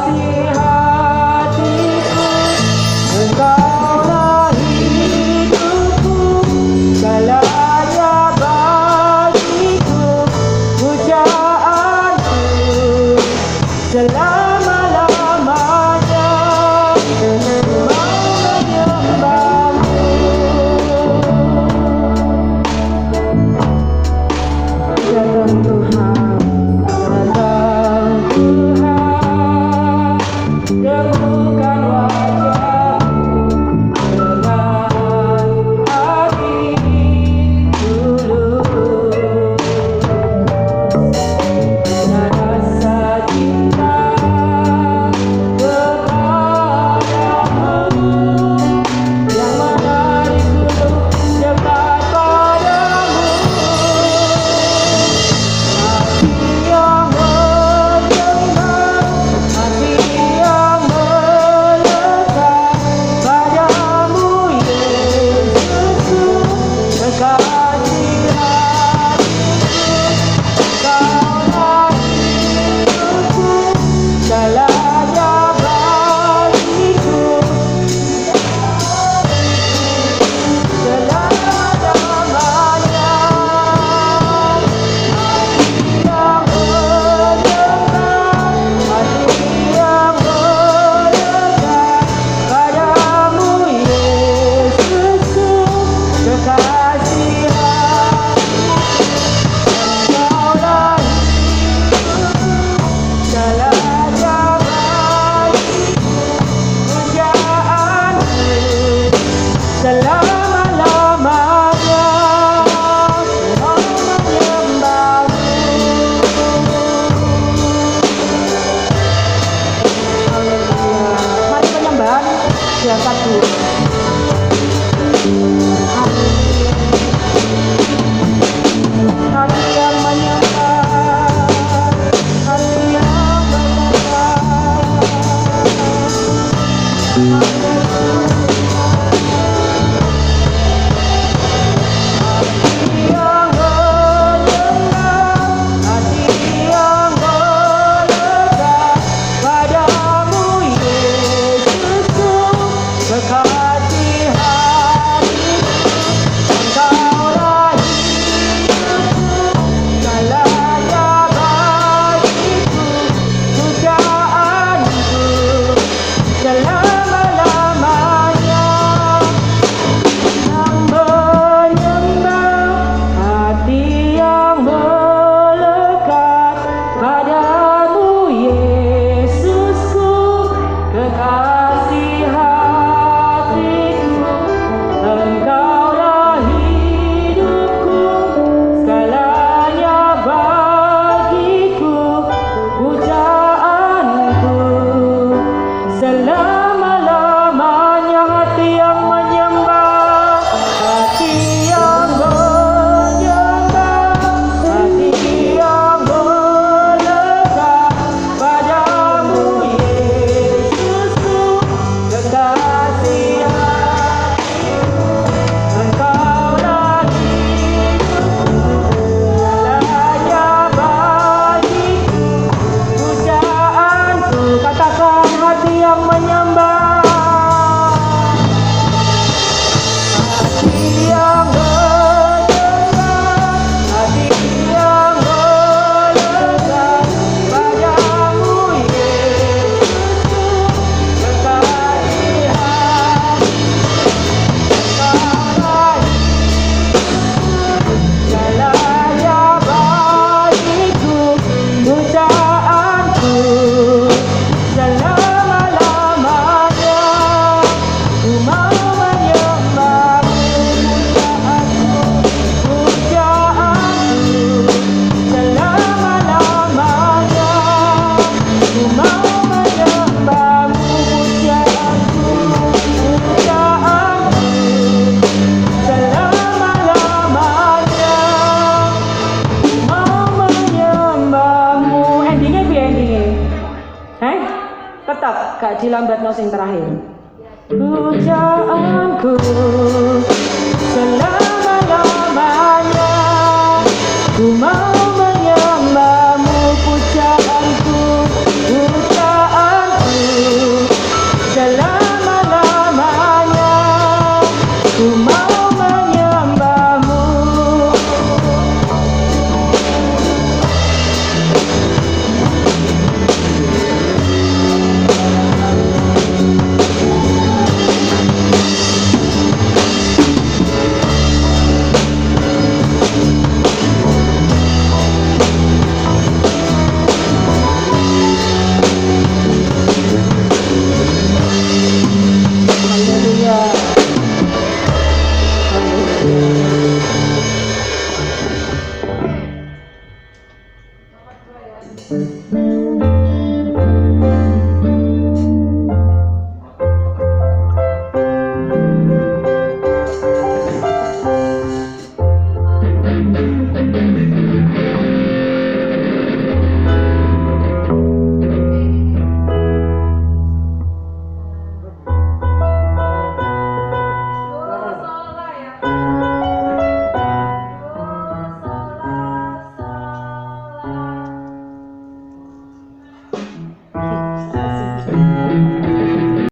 kekasih hatiku, engkaulah hidupku, segalanya bagiku, pujaanku selama-lamanya, mau menyembahmu. Datang Tuhan, temukan wajahmu dengan hati tulus, dan rasa cinta kepadamu yang menarikku dekat padamu. Hati yang menyembah, hati yang melekat padamu, Yesusku, kekasih hatiku. Engkaulah hidupku, segalanya bagiku, selama-lamanya. Hati yang melekat padamu, Yesusku, kekasih hatiku. Engkaulah hidupku, segalanya bagiku, pujaanku selama-lamanya, mau menyembahmu. Haleluya. Mari penyembahan diangkat dulu. Hati yang menyembah, hati yang melekat padamu, Yesusku, kekasih hatiku. Engkaulah hidupku, segalanya bagiku, pujaanku selama-lamanya. Yang menyembah, hati yang melekat padamu, Yesusku, kekasih hatiku. Engkaulah hidupku, segalanya bagiku, pujaanku selama-lamanya. Hati yang menyembah, hati yang menyembah, hati yang melekat padamu, Yesusku, kekasih hatiku. Engkaulah hidupku, segalanya bagiku, pujaanku. Katakan hati yang menyembah, hati yang menyembah, hati yang melekat padamu, Yesusku, kekasih hatiku. Engkaulah hidupku, segalanya bagiku, pujaanku selama-lamanya. Ku mau menyembahmu, pujaanku selama-lamanya. Ku mau menyembahmu, pujaanku selama-lamanya. Mau menyembahmu. Endingnya piye endingnya? Tetap gak dilambatno sing terakhir. Pujaanku selama-lamanya, ku mau